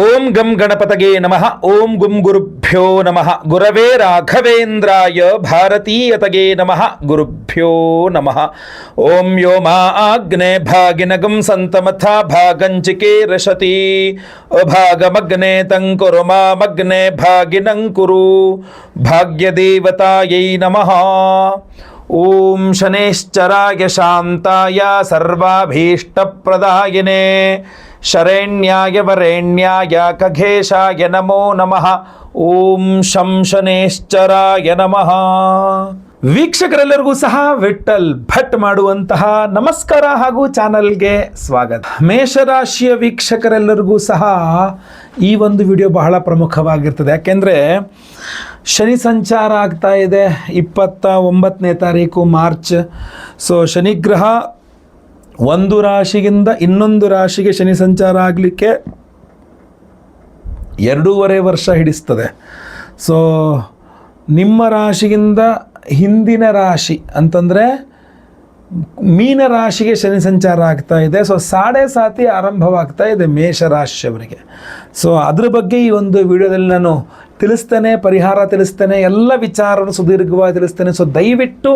ಓಂ ಗಂ ಗಣಪತಗೆ ನಮಃ. ಓಂ ಗುಂ ಗುರುಭ್ಯೋ ನಮಃ. ಗುರವೇ ರಾಘವೇಂದ್ರಾಯ ಭಾರತೀಯತಗೆ ನಮಃ. ಗುರುಭ್ಯೋ ನಮಃ. ಓಂ ಯೋ ಮಾ ಆಗ್ನೇ ಭಾಗಿನಗಂ ಸಂತಮಥಾ ಭಾಗಂಚಿಕೆ ರಶತಿ ಅಭಾಗಮಗ್ನೆ ತಂಕುರು ಮಾಮಗ್ನೆ ಭಾಗಿನಂಕುರು ಭಾಗ್ಯದೇವತಾಯೈ ನಮಃ. ಓಂ ಶನೇಶ್ಚರಾಯ ಶಾಂತಾಯ ಸರ್ವಾಭೀಷ್ಟಪ್ರದಾಯಿನೇ ಶರಣ್ಯಾಯ ವರೇಣ್ಯಾಯ ಖಗೇಶಾಯ ನಮೋ ನಮಃ. ಓಂ ಶಂ ಶನೇಶ್ಚರಾಯ ನಮಃ. ವೀಕ್ಷಕರೆಲ್ಲರಿಗೂ ಸಹ ವಿಠಲ್ ಭಟ್ ಮಾಡುವಂತಹ ನಮಸ್ಕಾರ ಹಾಗೂ ಚಾನಲ್ಗೆ ಸ್ವಾಗತ. ಮೇಷರಾಶಿಯ ವೀಕ್ಷಕರೆಲ್ಲರಿಗೂ ಸಹ ಈ ಒಂದು ವಿಡಿಯೋ ಬಹಳ ಪ್ರಮುಖವಾಗಿರ್ತದೆ. ಯಾಕೆಂದರೆ ಶನಿ ಸಂಚಾರ ಆಗ್ತಾ ಇದೆ 29ನೇ ತಾರೀಕು ಮಾರ್ಚ್. ಸೊ ಶನಿಗ್ರಹ ಒಂದು ರಾಶಿಯಿಂದ ಇನ್ನೊಂದು ರಾಶಿಗೆ ಶನಿ ಸಂಚಾರ ಆಗಲಿಕ್ಕೆ 2.5 ವರ್ಷ ಹಿಡಿಸ್ತದೆ. ಸೊ ನಿಮ್ಮ ರಾಶಿಗಿಂದ ಹಿಂದಿನ ರಾಶಿ ಅಂತಂದರೆ ಮೀನ ರಾಶಿಗೆ ಶನಿ ಸಂಚಾರ ಆಗ್ತಾ ಇದೆ. ಸೊ ಸಾಡೆ ಸಾತಿ ಆರಂಭವಾಗ್ತಾ ಇದೆ ಮೇಷರಾಶಿಯವರಿಗೆ. ಸೊ ಅದ್ರ ಬಗ್ಗೆ ಈ ಒಂದು ವಿಡಿಯೋದಲ್ಲಿ ನಾನು ತಿಳಿಸ್ತೇನೆ, ಪರಿಹಾರ ತಿಳಿಸ್ತೇನೆ, ಎಲ್ಲ ವಿಚಾರವನ್ನು ಸುದೀರ್ಘವಾಗಿ ತಿಳಿಸ್ತೇನೆ. ಸೊ ದಯವಿಟ್ಟು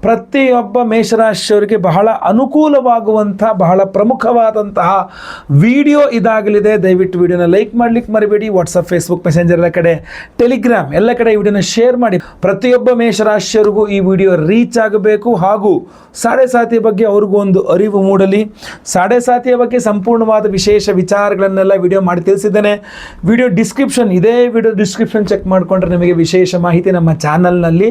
ಪ್ರತಿಯೊಬ್ಬ ಮೇಷರಾಶಿಯವರಿಗೆ ಬಹಳ ಅನುಕೂಲವಾಗುವಂಥ ಬಹಳ ಪ್ರಮುಖವಾದಂತಹ ವಿಡಿಯೋ ಇದಾಗಲಿದೆ. ದಯವಿಟ್ಟು ವಿಡಿಯೋನ ಲೈಕ್ ಮಾಡಲಿಕ್ಕೆ ಮರಿಬೇಡಿ. ವಾಟ್ಸಪ್, ಫೇಸ್ಬುಕ್, ಮೆಸೆಂಜರ್ ಎಲ್ಲ ಕಡೆ, ಟೆಲಿಗ್ರಾಮ್ ಎಲ್ಲ ಕಡೆ ಈ ವಿಡಿಯೋನ ಶೇರ್ ಮಾಡಿ. ಪ್ರತಿಯೊಬ್ಬ ಮೇಷರಾಶಿಯವರಿಗೂ ಈ ವಿಡಿಯೋ ರೀಚ್ ಆಗಬೇಕು ಹಾಗೂ ಸಾಡೆ ಸಾತಿಯ ಬಗ್ಗೆ ಅವ್ರಿಗೂ ಒಂದು ಅರಿವು ಮೂಡಲಿ. ಸಾಡೆ ಸಾತಿಯ ಬಗ್ಗೆ ಸಂಪೂರ್ಣವಾದ ವಿಶೇಷ ವಿಚಾರಗಳನ್ನೆಲ್ಲ ವಿಡಿಯೋ ಮಾಡಿ ತಿಳಿಸಿದ್ದೇನೆ. ವಿಡಿಯೋ ಡಿಸ್ಕ್ರಿಪ್ಷನ್, ಇದೇ ವಿಡಿಯೋ ಡಿಸ್ಕ್ರಿಪ್ಷನ್ ಚೆಕ್ ಮಾಡಿಕೊಂಡ್ರೆ ನಿಮಗೆ ವಿಶೇಷ ಮಾಹಿತಿ ನಮ್ಮ ಚಾನಲ್ನಲ್ಲಿ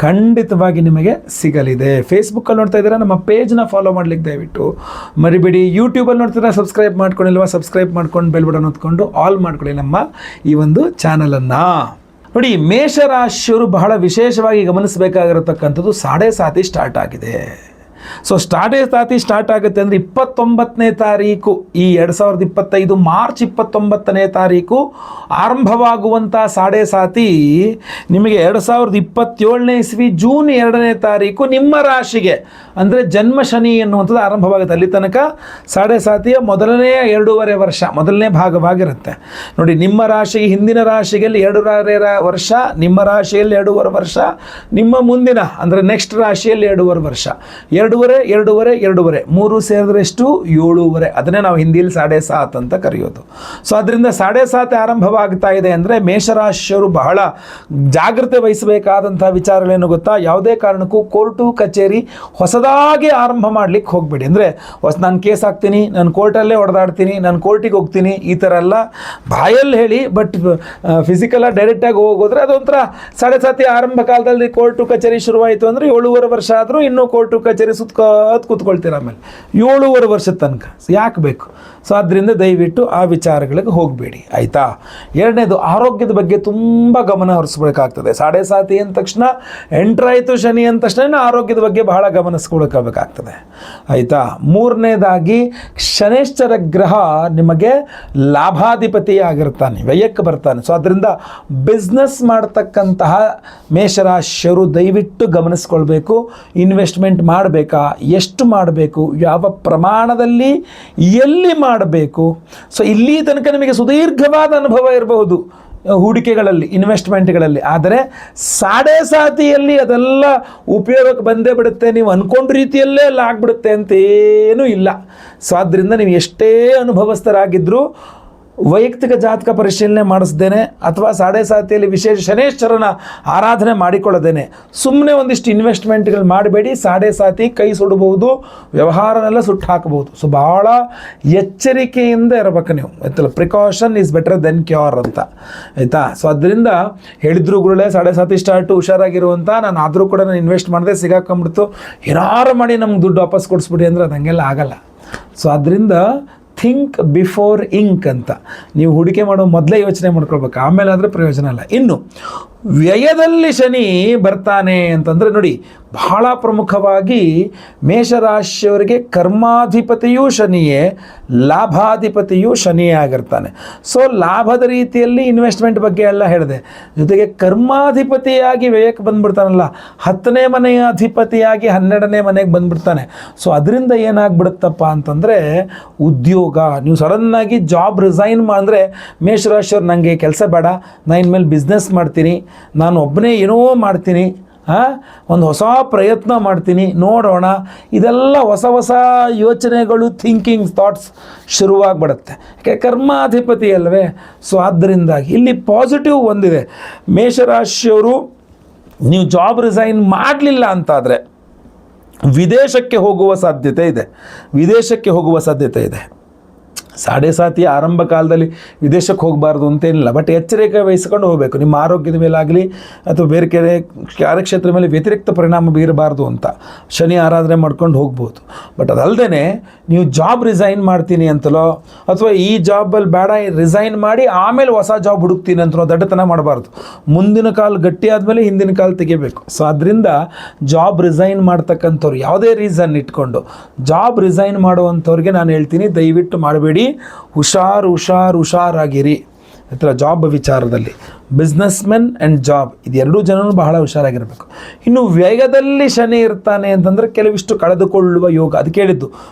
ಖಂಡಿತವಾಗಿ ನಿಮಗೆ ಸಿಗಲಿದೆ. ಫೇಸ್ಬುಕ್ಕಲ್ಲಿ ನೋಡ್ತಾ ಇದ್ದೀರಾ, ನಮ್ಮ ಪೇಜ್ನ ಫಾಲೋ ಮಾಡಲಿಕ್ಕೆ ದಯವಿಟ್ಟು ಮರಿಬೇಡಿ. ಯೂಟ್ಯೂಬಲ್ಲಿ ನೋಡ್ತಿದ್ರೆ ಸಬ್ಸ್ಕ್ರೈಬ್ ಮಾಡ್ಕೊಂಡಿಲ್ವಾ, ಸಬ್ಸ್ಕ್ರೈಬ್ ಮಾಡ್ಕೊಂಡು ಬೆಲ್ ಬಟನ್ ಹೊತ್ಕೊಂಡು ಆಲ್ ಮಾಡ್ಕೊಳ್ಳಿ ನಮ್ಮ ಈ ಒಂದು ಚಾನಲನ್ನು. ನೋಡಿ, ಮೇಷರಾಶಿಯವರು ಬಹಳ ವಿಶೇಷವಾಗಿ ಗಮನಿಸಬೇಕಾಗಿರತಕ್ಕಂಥದ್ದು ಸಾಡೆ ಸಾತಿ ಸ್ಟಾರ್ಟ್ ಆಗಿದೆ. ಸೊ ಸಾಡೆ ಸಾತಿ ಸ್ಟಾರ್ಟ್ ಆಗುತ್ತೆ ಅಂದರೆ 29ನೇ ತಾರೀಕು ಈ 2025 ಮಾರ್ಚ್ 29ನೇ ತಾರೀಕು ಆರಂಭವಾಗುವಂಥ ಸಾಡೆ ಸಾತಿ ನಿಮಗೆ 2027ನೇ ಇಸ್ವಿ ಜೂನ್ 2ನೇ ತಾರೀಕು ನಿಮ್ಮ ರಾಶಿಗೆ ಅಂದರೆ ಜನ್ಮ ಶನಿ ಎನ್ನುವಂಥದ್ದು ಆರಂಭವಾಗುತ್ತೆ. ಅಲ್ಲಿ ತನಕ ಸಾಡೆ ಸಾತಿಯ ಮೊದಲನೇ 2.5 ವರ್ಷ ಮೊದಲನೇ ಭಾಗವಾಗಿರುತ್ತೆ. ನೋಡಿ, ನಿಮ್ಮ ರಾಶಿಗೆ ಹಿಂದಿನ ರಾಶಿಯಲ್ಲಿ 2.5 ವರ್ಷ, ನಿಮ್ಮ ರಾಶಿಯಲ್ಲಿ 2.5 ವರ್ಷ, ನಿಮ್ಮ ಮುಂದಿನ ಅಂದರೆ ನೆಕ್ಸ್ಟ್ ರಾಶಿಯಲ್ಲಿ 2.5 ವರ್ಷ, 2.5 ಮೂರು ಸೇರಿದ್ರೆ ಎಷ್ಟು 7.5. ಅದನ್ನೇ ನಾವು ಹಿಂದಿಯಲ್ಲಿ ಸಾಡೆ ಸಾತ್ ಅಂತ ಕರೆಯೋದು. ಸೊ ಅದರಿಂದ ಸಾಡೆ ಸಾತ್ ಆರಂಭವಾಗ್ತಾ ಇದೆ ಅಂದರೆ ಮೇಷರಾಶಿಯವರು ಬಹಳ ಜಾಗ್ರತೆ ವಹಿಸಬೇಕಾದಂಥ ವಿಚಾರಗಳೇನು ಗೊತ್ತಾ? ಯಾವುದೇ ಕಾರಣಕ್ಕೂ ಕೋರ್ಟು ಕಚೇರಿ ಹೊಸದಾಗಿ ಆರಂಭ ಮಾಡಲಿಕ್ಕೆ ಹೋಗಬೇಡಿ. ಅಂದರೆ ನಾನು ಕೇಸ್ ಹಾಕ್ತೀನಿ, ನಾನು ಕೋರ್ಟಲ್ಲೇ ಹೊಡೆದಾಡ್ತೀನಿ, ನಾನು ಕೋರ್ಟಿಗೆ ಹೋಗ್ತೀನಿ, ಈ ಥರ ಎಲ್ಲ ಬಾಯಲ್ಲಿ ಹೇಳಿ ಬಟ್ ಫಿಸಿಕಲಾಗಿ ಡೈರೆಕ್ಟಾಗಿ ಹೋಗೋದ್ರೆ ಅದೊಂಥರ ಸಾಡೆ ಸಾತಿ ಆರಂಭ ಕಾಲದಲ್ಲಿ ಕೋರ್ಟು ಕಚೇರಿ ಶುರುವಾಯಿತು ಅಂದರೆ 7.5 ವರ್ಷ ಆದರೂ ಇನ್ನೂ ಕೋರ್ಟು ಕಚೇರಿ ಕೂತ್ಕೊಳ್ತೀರ. ಆಮೇಲೆ 7.5 ವರ್ಷದ ತನಕ ಯಾಕೆ ಬೇಕು? ಸೊ ಆದ್ದರಿಂದ ದಯವಿಟ್ಟು ಆ ವಿಚಾರಗಳಿಗೆ ಹೋಗಬೇಡಿ, ಆಯಿತಾ? ಎರಡನೇದು, ಆರೋಗ್ಯದ ಬಗ್ಗೆ ತುಂಬ ಗಮನ ಹರಿಸ್ಬೇಕಾಗ್ತದೆ. ಸಾಡೆ ಸಾತಿ ಅಂದ ತಕ್ಷಣ ಎಂಟ್ರಾಯಿತು ಶನಿ ಅಂದ ತಕ್ಷಣ ಆರೋಗ್ಯದ ಬಗ್ಗೆ ಬಹಳ ಗಮನಿಸ್ಕೊಳ್ಬೇಕಾಗ್ತದೆ, ಆಯಿತಾ? ಮೂರನೇದಾಗಿ, ಶನೇಶ್ಚರ ಗ್ರಹ ನಿಮಗೆ ಲಾಭಾಧಿಪತಿ ಆಗಿರ್ತಾನೆ, ವ್ಯಯಕ್ಕೆ ಬರ್ತಾನೆ. ಸೊ ಅದರಿಂದ ಬಿಸ್ನೆಸ್ ಮಾಡ್ತಕ್ಕಂತಹ ಮೇಷರಾಶಿಯವರು ದಯವಿಟ್ಟು ಗಮನಿಸ್ಕೊಳ್ಬೇಕು. ಇನ್ವೆಸ್ಟ್ಮೆಂಟ್ ಮಾಡಬೇಕಾ, ಎಷ್ಟು ಮಾಡಬೇಕು, ಯಾವ ಪ್ರಮಾಣದಲ್ಲಿ, ಎಲ್ಲಿ ಮಾಡಬೇಕು. ಸೊ ಇಲ್ಲಿ ತನಕ ನಿಮಗೆ ಸುದೀರ್ಘವಾದ ಅನುಭವ ಇರಬಹುದು ಹೂಡಿಕೆಗಳಲ್ಲಿ, ಇನ್ವೆಸ್ಟ್ಮೆಂಟ್ಗಳಲ್ಲಿ. ಆದರೆ ಸಾಡೆ ಸಾತಿಯಲ್ಲಿ ಅದೆಲ್ಲ ಉಪಯೋಗಕ್ಕೆ ಬಂದೇ ಬಿಡುತ್ತೆ. ನೀವು ಅಂದ್ಕೊಂಡ ರೀತಿಯಲ್ಲೇ ಎಲ್ಲ ಆಗಿಬಿಡುತ್ತೆ ಅಂತೇನೂ ಇಲ್ಲ. ಸೊ ಆದ್ದರಿಂದ ನೀವು ಎಷ್ಟೇ ಅನುಭವಸ್ಥರಾಗಿದ್ದರೂ ವೈಯಕ್ತಿಕ ಜಾತಕ ಪರಿಶೀಲನೆ ಮಾಡಿಸ್ದೇನೆ ಅಥವಾ ಸಾಡೆ ಸಾತಿಯಲ್ಲಿ ವಿಶೇಷ ಶನೇಶ್ವರನ ಆರಾಧನೆ ಮಾಡಿಕೊಳ್ಳದೇನೆ ಸುಮ್ಮನೆ ಒಂದಿಷ್ಟು ಇನ್ವೆಸ್ಟ್ಮೆಂಟ್ಗಳು ಮಾಡಬೇಡಿ. ಸಾಡೆ ಸಾತಿ ಕೈ ಸುಡಬಹುದು, ವ್ಯವಹಾರನೆಲ್ಲ ಸುಟ್ಟು ಹಾಕಬಹುದು. ಸೊ ಭಾಳ ಎಚ್ಚರಿಕೆಯಿಂದ ಇರಬೇಕು ನೀವು, ಆಯ್ತಲ್ಲ? Precaution is better then cure ಅಂತ, ಆಯಿತಾ? ಸೊ ಅದರಿಂದ ಹೇಳಿದ್ರು ಗುರುಳೆ ಸಾಡೆ ಸಾತಿ ಸ್ಟಾರ್ಟು ಹುಷಾರಾಗಿರುವಂಥ, ನಾನು ಆದರೂ ಕೂಡ ನಾನು ಇನ್ವೆಸ್ಟ್ ಮಾಡಿದೆ ಸಿಗಾಕೊಂಬಿಡ್ತು, ಏನಾರು ಮಾಡಿ ನಮ್ಗೆ ದುಡ್ಡು ವಾಪಸ್ ಕೊಡಿಸ್ಬಿಡಿ ಅಂದರೆ ಅದು ಹಂಗೆಲ್ಲ ಆಗಲ್ಲ. ಸೊ ಅದರಿಂದ ಥಿಂಕ್ ಬಿಫೋರ್ ಇಂಕ್ ಅಂತ ನೀವು ಹೂಡಿಕೆ ಮಾಡೋ ಮೊದಲೇ ಯೋಚನೆ ಮಾಡ್ಕೊಳ್ಬೇಕು, ಆಮೇಲೆ ಆದರೆ ಪ್ರಯೋಜನ ಇಲ್ಲ. ಇನ್ನು ವ್ಯಯದಲ್ಲಿ ಶನಿ ಬರ್ತಾನೆ ಅಂತಂದರೆ ನೋಡಿ, ಬಹಳ ಪ್ರಮುಖವಾಗಿ ಮೇಷರಾಶಿಯವರಿಗೆ ಕರ್ಮಾಧಿಪತಿಯೂ ಶನಿಯೇ, ಲಾಭಾಧಿಪತಿಯೂ ಶನಿಯೇ ಆಗಿರ್ತಾನೆ. ಸೊ ಲಾಭದ ರೀತಿಯಲ್ಲಿ ಇನ್ವೆಸ್ಟ್ಮೆಂಟ್ ಬಗ್ಗೆ ಎಲ್ಲ ಹೇಳಿದೆ, ಜೊತೆಗೆ ಕರ್ಮಾಧಿಪತಿಯಾಗಿ ವ್ಯಯಕ್ಕೆ ಬಂದುಬಿಡ್ತಾನಲ್ಲ, 10ನೇ ಮನೆಯ ಅಧಿಪತಿಯಾಗಿ 12ನೇ ಮನೆಗೆ ಬಂದುಬಿಡ್ತಾನೆ. ಸೊ ಅದರಿಂದ ಏನಾಗ್ಬಿಡುತ್ತಪ್ಪ ಅಂತಂದರೆ ಉದ್ಯೋಗ, ನೀವು ಸಡನ್ನಾಗಿ ಜಾಬ್ ರಿಸೈನ್ ಮಾಡಿದ್ರೆ ಮೇಷರಾಶಿಯವ್ರು ನನಗೆ ಕೆಲಸ ಬೇಡ, ನಾನು ಇನ್ಮೇಲೆ ಬಿಸ್ನೆಸ್ ಮಾಡ್ತೀನಿ, ನಾನು ಒಬ್ಬನೇ ಏನೋ ಮಾಡ್ತೀನಿ, ಒಂದು ಹೊಸ ಪ್ರಯತ್ನ ಮಾಡ್ತೀನಿ, ನೋಡೋಣ, ಇದೆಲ್ಲ ಹೊಸ ಹೊಸ ಯೋಚನೆಗಳು, ಥಾಟ್ಸ್ ಶುರುವಾಗ್ಬಿಡುತ್ತೆ. ಯಾಕೆ ಕರ್ಮಾಧಿಪತಿ ಅಲ್ವೇ. ಸೊ ಆದ್ದರಿಂದಾಗಿ ಇಲ್ಲಿ ಪಾಸಿಟಿವ್ ಒಂದಿದೆ, ಮೇಷರಾಶಿಯವರು ನೀವು ಜಾಬ್ ರಿಸೈನ್ ಮಾಡಲಿಲ್ಲ ಅಂತಾದರೆ ವಿದೇಶಕ್ಕೆ ಹೋಗುವ ಸಾಧ್ಯತೆ ಇದೆ, ಸಾಡೆ ಸಾತಿ ಆರಂಭ ಕಾಲದಲ್ಲಿ ವಿದೇಶಕ್ಕೆ ಹೋಗಬಾರ್ದು ಅಂತೇನಿಲ್ಲ, ಬಟ್ ಎಚ್ಚರಿಕೆ ವಹಿಸ್ಕೊಂಡು ಹೋಗಬೇಕು. ನಿಮ್ಮ ಆರೋಗ್ಯದ ಮೇಲಾಗಲಿ ಅಥವಾ ಬೇರೆ ಕಾರ್ಯಕ್ಷೇತ್ರ ಮೇಲೆ ವ್ಯತಿರಿಕ್ತ ಪರಿಣಾಮ ಬೀರಬಾರ್ದು ಅಂತ ಶನಿ ಆರಾಧನೆ ಮಾಡ್ಕೊಂಡು ಹೋಗ್ಬೋದು. ಬಟ್ ಅದಲ್ಲದೆ ನೀವು ಜಾಬ್ ರಿಸೈನ್ ಮಾಡ್ತೀನಿ ಅಂತಲೋ ಅಥವಾ ಈ ಜಾಬಲ್ಲಿ ಬೇಡ ರಿಸೈನ್ ಮಾಡಿ ಆಮೇಲೆ ಹೊಸ ಜಾಬ್ ಹುಡುಕ್ತೀನಿ ಅಂತಲೋ ದಡ್ಡತನ ಮಾಡಬಾರ್ದು. ಮುಂದಿನ ಕಾಲು ಗಟ್ಟಿ ಆದಮೇಲೆ ಹಿಂದಿನ ಕಾಲು ತೆಗಿಬೇಕು. ಸೊ ಅದರಿಂದ ಜಾಬ್ ರಿಸೈನ್ ಮಾಡ್ತಕ್ಕಂಥವ್ರು ಯಾವುದೇ ರೀಸನ್ ಇಟ್ಕೊಂಡು ಜಾಬ್ ರಿಸೈನ್ ಮಾಡುವಂಥವ್ರಿಗೆ ನಾನು ಹೇಳ್ತೀನಿ, ದಯವಿಟ್ಟು ಮಾಡಬೇಡಿ, ಹುಷಾರಾಗಿರಿ. ಹತ್ರ ಜಾಬ್ ವಿಚಾರದಲ್ಲಿ ಬಿಸ್ನೆಸ್ಮೆನ್ ಆ್ಯಂಡ್ ಜಾಬ್ ಇದೆರಡೂ ಜನರು ಬಹಳ ಹುಷಾರಾಗಿರಬೇಕು. ಇನ್ನು ವ್ಯಯದಲ್ಲಿ ಶನಿ ಇರ್ತಾನೆ ಅಂತಂದರೆ ಕೆಲವಿಷ್ಟು ಕಳೆದುಕೊಳ್ಳುವ ಯೋಗ. ಅದಕ್ಕೆ ಹೇಳಿದ್ದು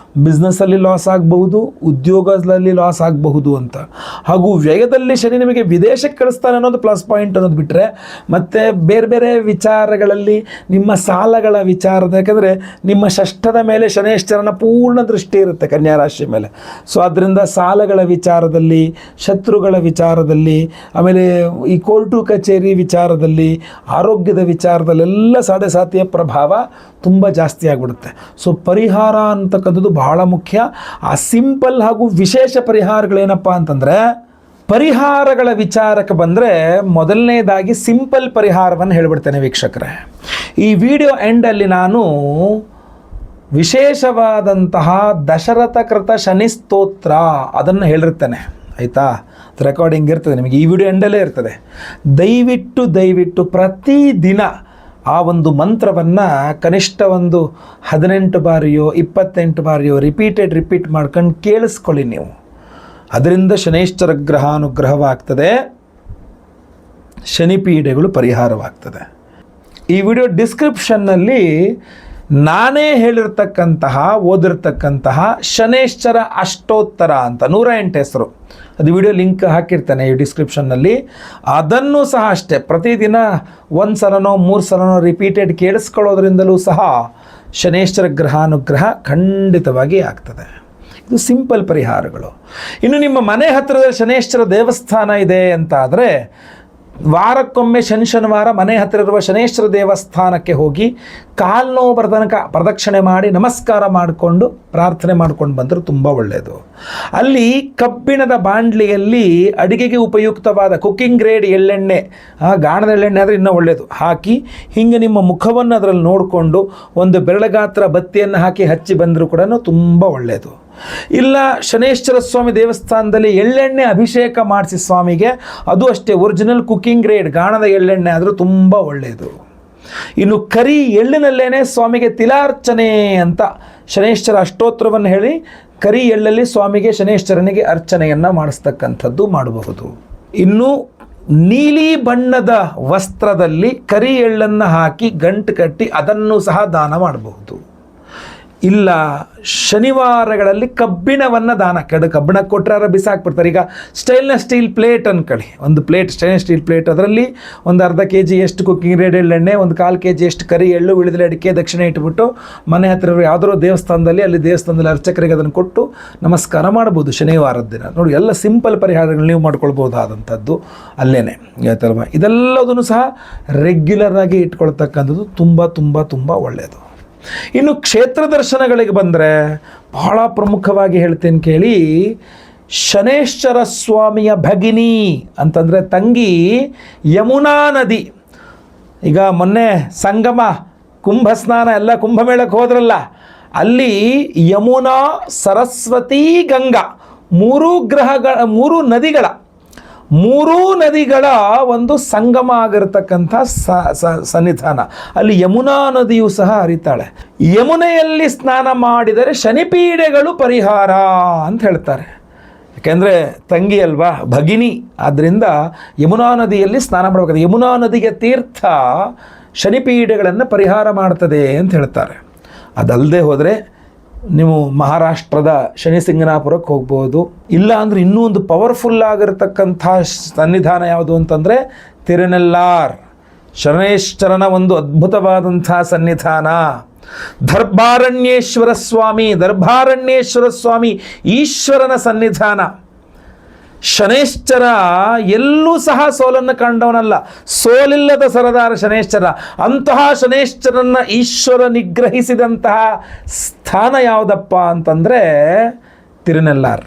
ಬಿಸ್ನೆಸ್ಸಲ್ಲಿ ಲಾಸ್ ಆಗಬಹುದು, ಉದ್ಯೋಗದಲ್ಲಿ ಲಾಸ್ ಆಗಬಹುದು ಅಂತ. ಹಾಗೂ ವ್ಯಯದಲ್ಲಿ ಶನಿ ನಿಮಗೆ ವಿದೇಶಕ್ಕೆ ಕಳಿಸ್ತಾನೆ ಅನ್ನೋದು ಪ್ಲಸ್ ಪಾಯಿಂಟ್ ಅನ್ನೋದು ಬಿಟ್ಟರೆ, ಮತ್ತು ಬೇರೆ ಬೇರೆ ವಿಚಾರಗಳಲ್ಲಿ ನಿಮ್ಮ ಸಾಲಗಳ ವಿಚಾರದ, ಯಾಕಂದರೆ ನಿಮ್ಮ ಷಷ್ಠದ ಮೇಲೆ ಶನೇಶ್ವರನ ಪೂರ್ಣ ದೃಷ್ಟಿ ಇರುತ್ತೆ ಕನ್ಯಾ ರಾಶಿ ಮೇಲೆ. ಸೊ ಆದ್ದರಿಂದ ಸಾಲಗಳ ವಿಚಾರದಲ್ಲಿ, ಶತ್ರುಗಳ ವಿಚಾರದಲ್ಲಿ, ಆಮೇಲೆ ಈ ಕೋರ್ಟು ಕಚೇರಿ ವಿಚಾರದಲ್ಲಿ, ಆರೋಗ್ಯದ ವಿಚಾರದಲ್ಲೆಲ್ಲ ಸಾಡೆ ಸಾತಿಯ ಪ್ರಭಾವ ತುಂಬ ಜಾಸ್ತಿ ಆಗಿಬಿಡುತ್ತೆ. ಸೊ ಪರಿಹಾರ ಅಂತಕ್ಕಂಥದ್ದು ಬಹಳ ಮುಖ್ಯ. ಆ ಸಿಂಪಲ್ ಹಾಗೂ ವಿಶೇಷ ಪರಿಹಾರಗಳೇನಪ್ಪ ಅಂತಂದರೆ, ಪರಿಹಾರಗಳ ವಿಚಾರಕ್ಕೆ ಬಂದರೆ ಮೊದಲನೇದಾಗಿ ಸಿಂಪಲ್ ಪರಿಹಾರವನ್ನು ಹೇಳಿಬಿಡ್ತೇನೆ ವೀಕ್ಷಕರೇ. ಈ ವಿಡಿಯೋ ಎಂಡಲ್ಲಿ ನಾನು ವಿಶೇಷವಾದಂತಹ ದಶರಥ ಕೃತ ಶನಿ ಸ್ತೋತ್ರ ಅದನ್ನು ಹೇಳಿರ್ತೇನೆ, ಆಯಿತಾ? ರೆಕಾರ್ಡಿಂಗ್ ಇರ್ತದೆ ನಿಮಗೆ, ಈ ವಿಡಿಯೋ ಎಂಡಲ್ಲೇ ಇರ್ತದೆ. ದಯವಿಟ್ಟು ಪ್ರತಿದಿನ ಆ ಒಂದು ಮಂತ್ರವನ್ನು ಕನಿಷ್ಠ ಒಂದು 18 ಬಾರಿಯೋ 28 ಬಾರಿಯೋ ರಿಪೀಟ್ ಮಾಡ್ಕೊಂಡು ಕೇಳಿಸ್ಕೊಳ್ಳಿ ನೀವು. ಅದರಿಂದ ಶನೈಶ್ಚರ ಗ್ರಹಾನುಗ್ರಹವಾಗ್ತದೆ, ಶನಿಪೀಡೆಗಳು ಪರಿಹಾರವಾಗ್ತದೆ. ಈ ವಿಡಿಯೋ ಡಿಸ್ಕ್ರಿಪ್ಷನ್ನಲ್ಲಿ ನಾನೇ ಓದಿರ್ತಕ್ಕಂತಹ ಶನೇಶ್ಚರ ಅಷ್ಟೋತ್ತರ ಅಂತ 108 ಹೆಸರು, ಅದು ವಿಡಿಯೋ ಲಿಂಕ್ ಹಾಕಿರ್ತಾನೆ ಈ ಡಿಸ್ಕ್ರಿಪ್ಷನ್ನಲ್ಲಿ. ಅದನ್ನು ಸಹ ಅಷ್ಟೇ ಪ್ರತಿದಿನ 1 ಸಲನೋ 3 ಸಲನೋ ರಿಪೀಟೆಡ್ ಕೇಳಿಸ್ಕೊಳ್ಳೋದ್ರಿಂದಲೂ ಸಹ ಶನೇಶ್ವರ ಗ್ರಹಾನುಗ್ರಹ ಖಂಡಿತವಾಗಿ ಆಗ್ತದೆ. ಇದು ಸಿಂಪಲ್ ಪರಿಹಾರಗಳು. ಇನ್ನು ನಿಮ್ಮ ಮನೆ ಹತ್ತಿರದ ಶನೇಶ್ವರ ದೇವಸ್ಥಾನ ಇದೆ ಅಂತ ಆದರೆ ವಾರಕ್ಕೊಮ್ಮೆ ಶನಿವಾರ ಮನೆ ಹತ್ತಿರ ಇರುವ ಶನೇಶ್ವರ ದೇವಸ್ಥಾನಕ್ಕೆ ಹೋಗಿ ಕಾಲು ನೋವು ಬರತನಕ ಪ್ರದಕ್ಷಿಣೆ ಮಾಡಿ ನಮಸ್ಕಾರ ಮಾಡಿಕೊಂಡು ಪ್ರಾರ್ಥನೆ ಮಾಡ್ಕೊಂಡು ಬಂದರೆ ತುಂಬ ಒಳ್ಳೆಯದು. ಅಲ್ಲಿ ಕಬ್ಬಿಣದ ಬಾಂಡ್ಲಿಯಲ್ಲಿ ಅಡಿಗೆಗೆ ಉಪಯುಕ್ತವಾದ ಕುಕ್ಕಿಂಗ್ ಗ್ರೇಡ್ ಎಳ್ಳೆಣ್ಣೆ, ಗಾಣದ ಎಳ್ಳೆಣ್ಣೆ ಆದರೆ ಇನ್ನೂ ಒಳ್ಳೆಯದು, ಹಾಕಿ ಹಿಂಗೆ ನಿಮ್ಮ ಮುಖವನ್ನು ಅದರಲ್ಲಿ ನೋಡಿಕೊಂಡು ಒಂದು ಬೆರಳಗಾತ್ರ ಬತ್ತಿಯನ್ನು ಹಾಕಿ ಹಚ್ಚಿ ಬಂದರೂ ಕೂಡ ತುಂಬ ಒಳ್ಳೆಯದು. ಇಲ್ಲ ಶನೇಶ್ವರ ಸ್ವಾಮಿ ದೇವಸ್ಥಾನದಲ್ಲಿ ಎಳ್ಳೆಣ್ಣೆ ಅಭಿಷೇಕ ಮಾಡಿಸಿ ಸ್ವಾಮಿಗೆ, ಅದು ಅಷ್ಟೇ ಒರಿಜಿನಲ್ ಕುಕ್ಕಿಂಗ್ ಗ್ರೇಡ್ ಗಾಣದ ಎಳ್ಳೆಣ್ಣೆ ಆದರೂ ತುಂಬ ಒಳ್ಳೆಯದು. ಇನ್ನು ಕರಿ ಎಳ್ಳಿನಲ್ಲೇನೆ ಸ್ವಾಮಿಗೆ ತಿಲಾರ್ಚನೆ ಅಂತ ಶನೇಶ್ವರ ಅಷ್ಟೋತ್ತರವನ್ನು ಹೇಳಿ ಕರಿ ಎಳ್ಳಲ್ಲಿ ಸ್ವಾಮಿಗೆ ಶನೇಶ್ವರನಿಗೆ ಅರ್ಚನೆಯನ್ನು ಮಾಡಿಸ್ತಕ್ಕಂಥದ್ದು ಮಾಡಬಹುದು. ಇನ್ನು ನೀಲಿ ಬಣ್ಣದ ವಸ್ತ್ರದಲ್ಲಿ ಕರಿ ಎಳ್ಳನ್ನು ಹಾಕಿ ಗಂಟು ಕಟ್ಟಿ ಅದನ್ನು ಸಹ ದಾನ ಮಾಡಬಹುದು. ಇಲ್ಲ ಶನಿವಾರಗಳಲ್ಲಿ ಕಬ್ಬಿಣವನ್ನು ದಾನ, ಕಬ್ಬಿಣ ಕೊಟ್ಟರೆ ಬಿಸಾಕ್ಬಿಡ್ತಾರೆ. ಈಗ ಸ್ಟೈನ್ಲೆಸ್ ಸ್ಟೀಲ್ ಪ್ಲೇಟ್ ಅನ್ಕೊಳ್ಳಿ, ಒಂದು ಪ್ಲೇಟ್ ಸ್ಟೈನ್ಲೆಸ್ ಸ್ಟೀಲ್ ಪ್ಲೇಟ್, ಅದರಲ್ಲಿ ಒಂದು ಅರ್ಧ kg ಎಷ್ಟು ಕುಕ್ಕಿಂಗ್ ಗ್ರೇಡ್ ಎಳ್ಳೆಣ್ಣೆ, ಒಂದು 1/4 kg ಎಷ್ಟು ಕರಿ ಎಳ್ಳು, ಉಳಿದ್ರೆ ಅಡಿಕೆ ದಕ್ಷಿಣೆ ಇಟ್ಬಿಟ್ಟು ಮನೆ ಹತ್ತಿರ ಯಾವುದೋ ದೇವಸ್ಥಾನದಲ್ಲಿ ಅರ್ಚಕರಿಗೆ ಅದನ್ನು ಕೊಟ್ಟು ನಮಸ್ಕಾರ ಮಾಡ್ಬೋದು ಶನಿವಾರದ ದಿನ. ನೋಡಿ, ಎಲ್ಲ ಸಿಂಪಲ್ ಪರಿಹಾರಗಳು ನೀವು ಮಾಡ್ಕೊಳ್ಬೋದಾದಂಥದ್ದು ಅಲ್ಲೇನೆ, ಆಯ್ತಲ್ವ? ಇದೆಲ್ಲದನ್ನು ಸಹ ರೆಗ್ಯುಲರ್ ಆಗಿ ಇಟ್ಕೊಳ್ತಕ್ಕಂಥದ್ದು ತುಂಬ ಒಳ್ಳೆಯದು. ಇನ್ನು ಕ್ಷೇತ್ರ ದರ್ಶನಗಳಿಗೆ ಬಂದರೆ ಬಹಳ ಪ್ರಮುಖವಾಗಿ ಹೇಳ್ತೇನೆ ಕೇಳಿ. ಶನೇಶ್ವರ ಸ್ವಾಮಿಯ ಭಗಿನಿ ಅಂತಂದರೆ ತಂಗಿ ಯಮುನಾ ನದಿ. ಈಗ ಮೊನ್ನೆ ಸಂಗಮ ಕುಂಭ ಸ್ನಾನ ಎಲ್ಲ ಕುಂಭಮೇಳಕ್ಕೆ ಹೋದ್ರಲ್ಲ, ಅಲ್ಲಿ ಯಮುನಾ, ಸರಸ್ವತಿ, ಗಂಗಾ 3 ನದಿಗಳ ಮೂರೂ ನದಿಗಳ ಒಂದು ಸಂಗಮ ಆಗಿರತಕ್ಕಂಥ ಸನ್ನಿಧಾನ. ಅಲ್ಲಿ ಯಮುನಾ ನದಿಯೂ ಸಹ ಹರಿತಾಳೆ. ಯಮುನೆಯಲ್ಲಿ ಸ್ನಾನ ಮಾಡಿದರೆ ಶನಿಪೀಡೆಗಳು ಪರಿಹಾರ ಅಂತ ಹೇಳ್ತಾರೆ. ಯಾಕೆಂದರೆ ತಂಗಿ ಅಲ್ವಾ, ಭಗಿನಿ, ಆದ್ದರಿಂದ ಯಮುನಾ ನದಿಯಲ್ಲಿ ಸ್ನಾನ ಮಾಡಬೇಕಾದ್ರೆ ಯಮುನಾ ನದಿಗೆ ತೀರ್ಥ ಶನಿಪೀಡೆಗಳನ್ನು ಪರಿಹಾರ ಮಾಡ್ತದೆ ಅಂತ ಹೇಳ್ತಾರೆ. ಅದಲ್ಲದೆ ಹೋದರೆ ನೀವು ಮಹಾರಾಷ್ಟ್ರದ ಶನಿಸಿಂಗನಾಪುರಕ್ಕೆ ಹೋಗ್ಬೋದು. ಇಲ್ಲ ಅಂದರೆ ಇನ್ನೂ ಒಂದು ಪವರ್ಫುಲ್ ಆಗಿರತಕ್ಕಂಥ ಸನ್ನಿಧಾನ ಯಾವುದು ಅಂತಂದರೆ ತಿರುನೆಲ್ಲಾರ್, ಶನೈಶ್ಚರನ ಒಂದು ಅದ್ಭುತವಾದಂಥ ಸನ್ನಿಧಾನ. ದರ್ಭಾರಣ್ಯೇಶ್ವರ ಸ್ವಾಮಿ ಈಶ್ವರನ ಸನ್ನಿಧಾನ. ಶನೈಶ್ಚರ ಎಲ್ಲೂ ಸಹ ಸೋಲನ್ನು ಕಂಡವನಲ್ಲ, ಸೋಲಿಲ್ಲದ ಸರದಾರ ಶನೈಶ್ಚರ. ಅಂತಹ ಶನೈಶ್ಚರನ್ನ ಈಶ್ವರ ನಿಗ್ರಹಿಸಿದಂತಹ ಸ್ಥಾನ ಯಾವುದಪ್ಪ ಅಂತಂದರೆ ತಿರುನೆಲ್ಲಾರ್.